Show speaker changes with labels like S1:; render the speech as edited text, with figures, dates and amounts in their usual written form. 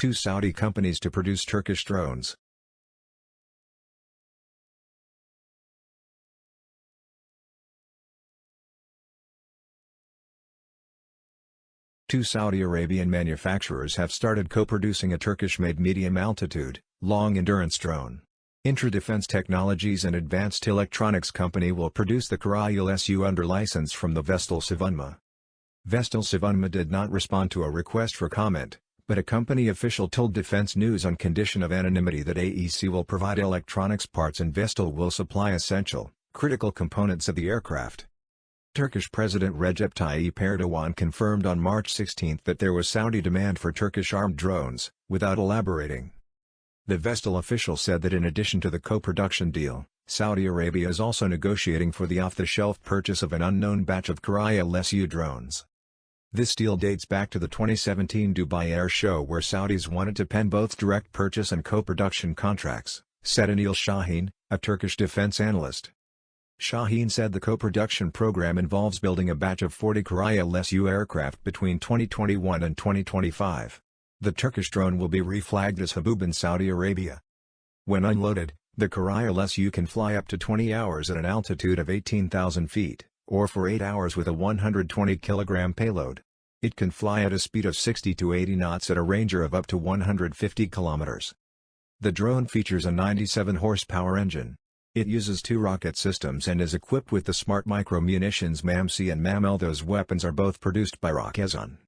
S1: Two Saudi companies to produce Turkish drones. Two Saudi Arabian manufacturers have started co-producing a Turkish-made medium-altitude, long-endurance drone. Intra-Defense Technologies and Advanced Electronics Company will produce the Karayel-SU under license from the Vestel Savunma. Vestel Savunma did not respond to a request for comment, but a company official told Defense News on condition of anonymity that AEC will provide electronics parts and Vestel will supply essential, critical components of the aircraft. Turkish President Recep Tayyip Erdogan confirmed on March 16 that there was Saudi demand for Turkish armed drones, without elaborating. The Vestel official said that in addition to the co-production deal, Saudi Arabia is also negotiating for the off-the-shelf purchase of an unknown batch of Karayel-SU drones. This deal dates back to the 2017 Dubai Air Show where Saudis wanted to pen both direct purchase and co-production contracts, said Anil Sahin, a Turkish defense analyst. Sahin said the co-production program involves building a batch of 40 Karayel-SU aircraft between 2021 and 2025. The Turkish drone will be reflagged as Habub in Saudi Arabia. When unloaded, the Karayel-SU can fly up to 20 hours at an altitude of 18,000 feet, or for 8 hours with a 120 kg payload. It can fly at a speed of 60 to 80 knots at a range of up to 150 kilometers. The drone features a 97 horsepower engine. It uses 2 rocket systems and is equipped with the smart micro-munitions MAM-C and MAM-L. Those weapons are both produced by Roketsan.